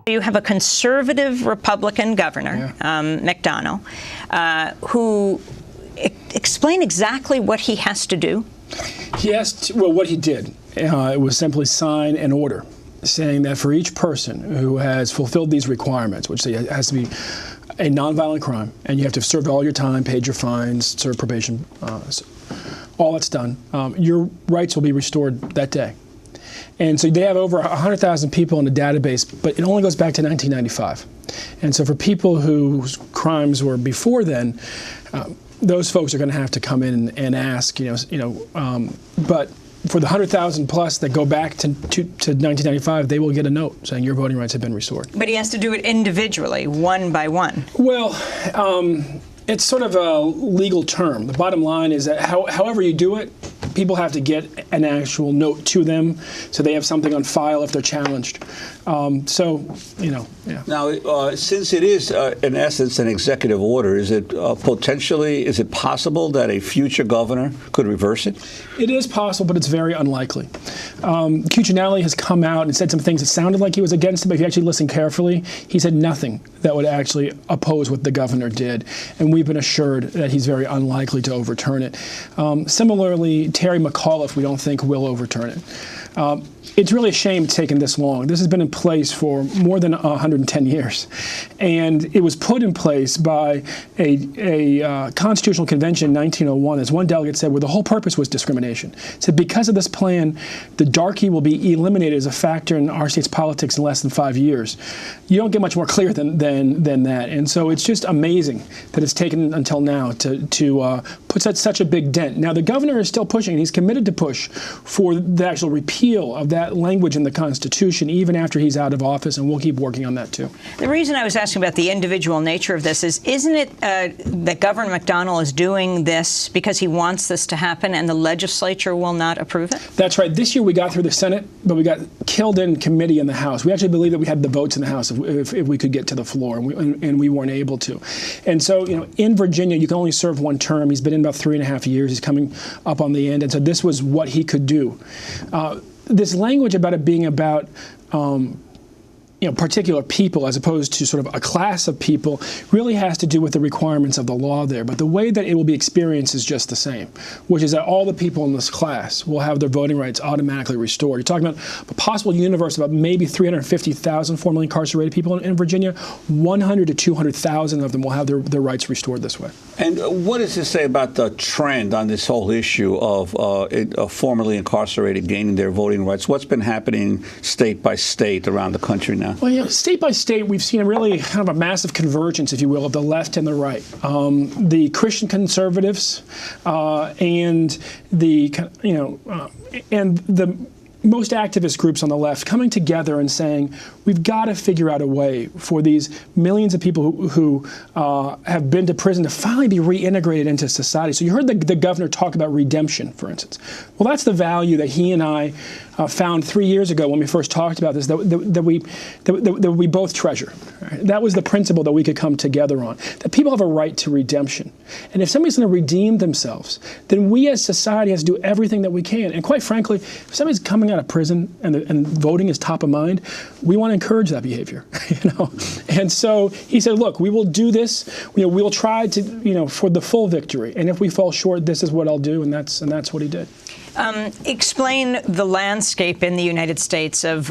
You have a conservative Republican governor, McDonnell, who explain exactly what he has to do. He has to, well, what he did, it was simply sign an order saying that for each person who has fulfilled these requirements, which has to be a nonviolent crime, and you have to have served all your time, paid your fines, served probation, all that's done, your rights will be restored that day. And so they have over 100,000 people in the database, but it only goes back to 1995. And so for people whose crimes were before then, those folks are going to have to come in and ask, but for the 100,000 plus that go back to 1995, they will get a note saying your voting rights have been restored. But he has to do it individually, one by one. Well, it's sort of a legal term. The bottom line is that however you do it, people have to get an actual note to them so they have something on file if they're challenged. Now, since it is, in essence, an executive order, is it possible that a future governor could reverse it? It is possible, but it's very unlikely. Cuccinelli has come out and said some things that sounded like he was against it, but if you actually listen carefully, he said nothing that would actually oppose what the governor did. And we've been assured that he's very unlikely to overturn it. Similarly, Terry McAuliffe, we don't think will overturn it. It's really a shame it's taken this long. This has been in place for more than 110 years. And it was put in place by a constitutional convention in 1901, as one delegate said, where the whole purpose was discrimination. It said because of this plan, the darky will be eliminated as a factor in our state's politics in less than 5 years. You don't get much more clear than that. And so it's just amazing that it's taken until now to put such a big dent. Now, the governor is still pushing, and he's committed to push for the actual repeal of that language in the Constitution, even after he's out of office, and we'll keep working on that, too. The reason I was asking about the individual nature of this is, isn't it that Governor McDonnell is doing this because he wants this to happen and the legislature will not approve it? That's right. This year we got through the Senate, but we got killed in committee in the House. We actually believe that we had the votes in the House if we could get to the floor, and we weren't able to. And so, in Virginia, you can only serve one term. He's been in about 3.5 years. He's coming up on the end, and so this was what he could do. This language about it being about particular people as opposed to sort of a class of people really has to do with the requirements of the law there. But the way that it will be experienced is just the same, which is that all the people in this class will have their voting rights automatically restored. You're talking about a possible universe of about maybe 350,000 formerly incarcerated people in Virginia. 100 to 200,000 of them will have their rights restored this way. And what does this say about the trend on this whole issue of formerly incarcerated gaining their voting rights? What's been happening state by state around the country now? Well, state by state, we've seen a really kind of a massive convergence, if you will, of the left and the right. The Christian conservatives and the most activist groups on the left coming together and saying, we've got to figure out a way for these millions of people who have been to prison to finally be reintegrated into society. So you heard the governor talk about redemption, for instance. Well, that's the value that he and I found 3 years ago when we first talked about this, that we both treasure. Right? That was the principle that we could come together on, that people have a right to redemption. And if somebody's going to redeem themselves, then we as society has to do everything that we can. And quite frankly, if somebody's coming out of prison and voting is top of mind, we want to encourage that behavior. And so he said, look, we will do this. We will try to, for the full victory. And if we fall short, this is what I'll do. And that's what he did. Explain the landscape in the United States of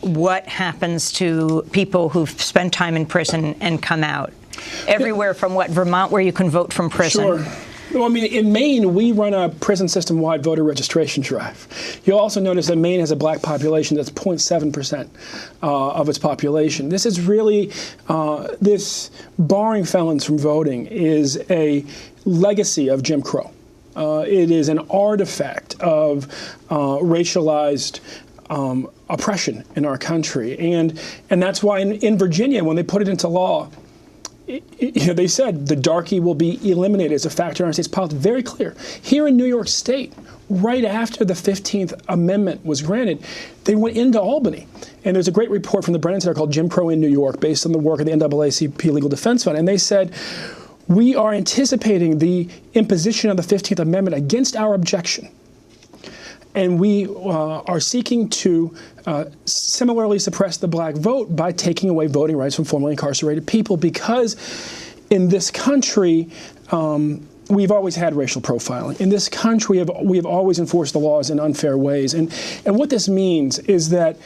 what happens to people who've spent time in prison and come out. Everywhere from Vermont, where you can vote from prison. Sure. Well, I mean, in Maine, we run a prison system-wide voter registration drive. You'll also notice that Maine has a black population that's 0.7% of its population. This is really, this barring felons from voting is a legacy of Jim Crow. It is an artifact of racialized oppression in our country. And that's why in Virginia, when they put it into law, they said the darky will be eliminated as a factor in our state's politics. Very clear. Here in New York State, right after the 15th Amendment was granted, they went into Albany. And there's a great report from the Brennan Center called Jim Crow in New York, based on the work of the NAACP Legal Defense Fund. And they said, we are anticipating the imposition of the 15th Amendment against our objection. And we are seeking to similarly suppress the black vote by taking away voting rights from formerly incarcerated people, because in this country, we've always had racial profiling. In this country, we have always enforced the laws in unfair ways. And what this means is that,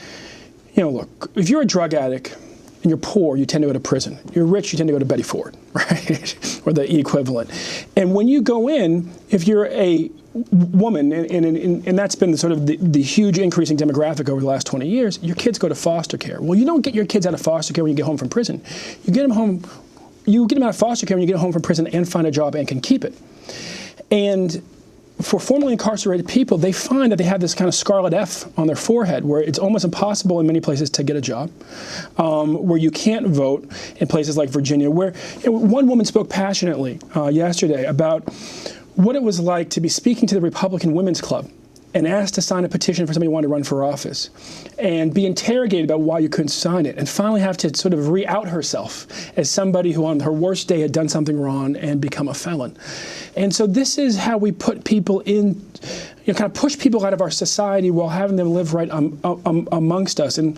look, if you're a drug addict and you're poor, you tend to go to prison. You're rich, you tend to go to Betty Ford, right? Or the equivalent. And when you go in, if you're a woman, and that's been sort of the huge increasing demographic over the last 20 years, your kids go to foster care. Well, you don't get your kids out of foster care when you get home from prison. You get them home. You get them out of foster care when you get home from prison and find a job and can keep it. And for formerly incarcerated people, they find that they have this kind of scarlet F on their forehead where it's almost impossible in many places to get a job, where you can't vote in places like Virginia, where one woman spoke passionately yesterday about what it was like to be speaking to the Republican Women's Club and asked to sign a petition for somebody who wanted to run for office, and be interrogated about why you couldn't sign it, and finally have to sort of re-out herself as somebody who on her worst day had done something wrong and become a felon. And so this is how we put people in, kind of push people out of our society while having them live right amongst us. And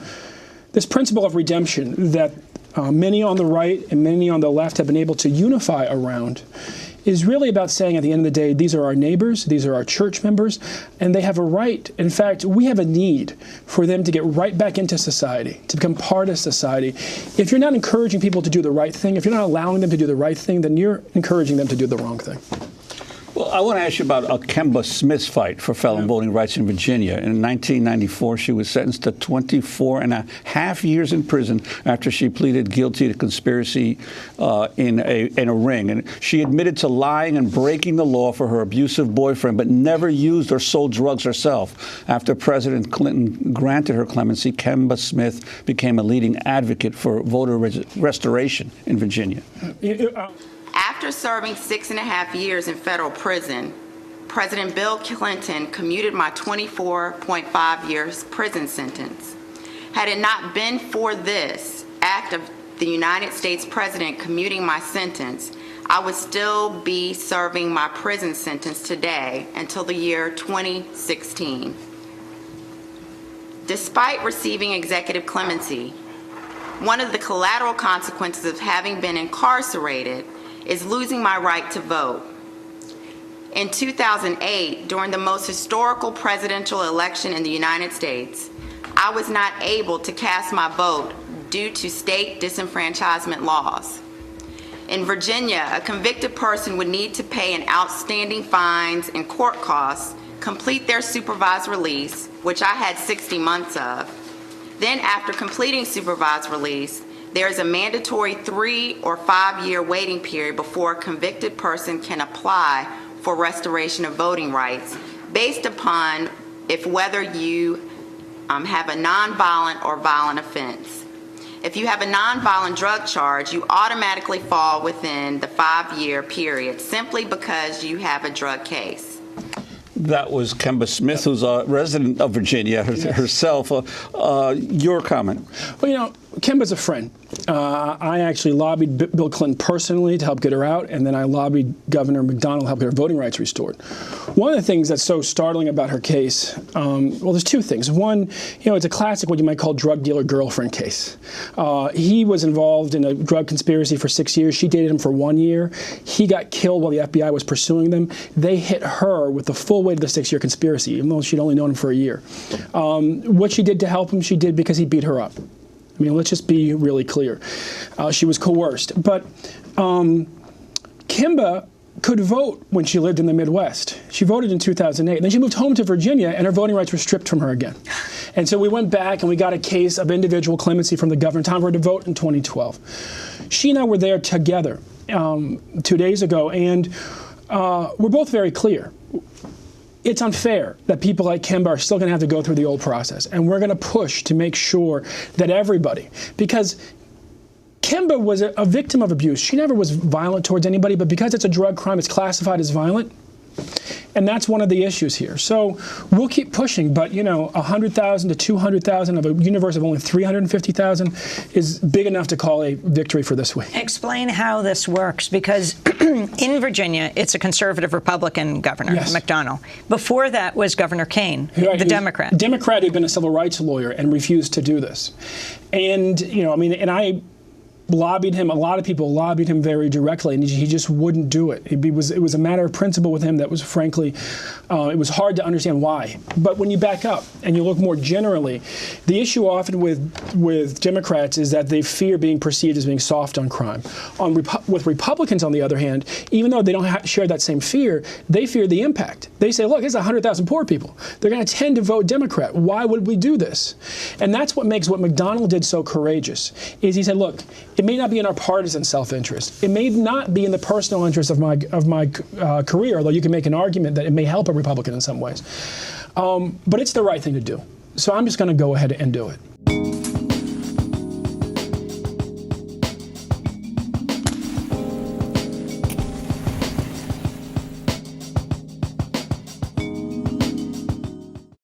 this principle of redemption that many on the right and many on the left have been able to unify around is really about saying at the end of the day, these are our neighbors, these are our church members, and they have a right. In fact, we have a need for them to get right back into society, to become part of society. If you're not encouraging people to do the right thing, if you're not allowing them to do the right thing, then you're encouraging them to do the wrong thing. Well, I want to ask you about Kemba Smith's fight for felon voting rights in Virginia. In 1994, she was sentenced to 24.5 years in prison after she pleaded guilty to conspiracy in a ring. And she admitted to lying and breaking the law for her abusive boyfriend, but never used or sold drugs herself. After President Clinton granted her clemency, Kemba Smith became a leading advocate for voter restoration in Virginia. After serving 6.5 years in federal prison, President Bill Clinton commuted my 24.5 years prison sentence. Had it not been for this act of the United States President commuting my sentence, I would still be serving my prison sentence today until the year 2016. Despite receiving executive clemency, one of the collateral consequences of having been incarcerated is losing my right to vote. In 2008, during the most historical presidential election in the United States, I was not able to cast my vote due to state disenfranchisement laws. In Virginia, a convicted person would need to pay an outstanding fines and court costs, complete their supervised release, which I had 60 months of. Then after completing supervised release, there is a mandatory 3 or 5 year waiting period before a convicted person can apply for restoration of voting rights based upon whether you have a nonviolent or violent offense. If you have a nonviolent drug charge, you automatically fall within the 5-year period simply because you have a drug case. That was Kemba Smith, who's a resident of Virginia herself. Your comment? Well, Kemba's a friend. I actually lobbied Bill Clinton personally to help get her out, and then I lobbied Governor McDonnell to help get her voting rights restored. One of the things that's so startling about her case, well, there's two things. One, it's a classic what you might call drug dealer girlfriend case. He was involved in a drug conspiracy for 6 years. She dated him for 1 year. He got killed while the FBI was pursuing them. They hit her with the full weight of the 6-year conspiracy, even though she'd only known him for a year. What she did to help him, she did because he beat her up. I mean, let's just be really clear. She was coerced. But Kemba could vote when she lived in the Midwest. She voted in 2008. And then she moved home to Virginia, and her voting rights were stripped from her again. And so we went back, and we got a case of individual clemency from the governor, time for her to vote in 2012. She and I were there together 2 days ago, and we're both very clear. It's unfair that people like Kemba are still going to have to go through the old process. And we're going to push to make sure that everybody, because Kemba was a victim of abuse. She never was violent towards anybody, but because it's a drug crime, it's classified as violent. And that's one of the issues here. So we'll keep pushing, but 100,000 to 200,000 of a universe of only 350,000 is big enough to call a victory for this week. Explain how this works, because in Virginia, it's a conservative Republican governor, yes. McDonnell. Before that was Governor Kane, right. the Democrat. Democrat who'd been a civil rights lawyer and refused to do this. And, and I lobbied him. A lot of people lobbied him very directly, and he just wouldn't do it. It was a matter of principle with him that was, frankly, it was hard to understand why. But when you back up and you look more generally, the issue often with Democrats is that they fear being perceived as being soft on crime. With Republicans, on the other hand, even though they don't share that same fear, they fear the impact. They say, look, it's 100,000 poor people. They're going to tend to vote Democrat. Why would we do this? And that's what makes what McDonnell did so courageous, is he said, look, it may not be in our partisan self-interest. It may not be in the personal interest of my career, although you can make an argument that it may help a Republican in some ways. But it's the right thing to do. So I'm just going to go ahead and do it.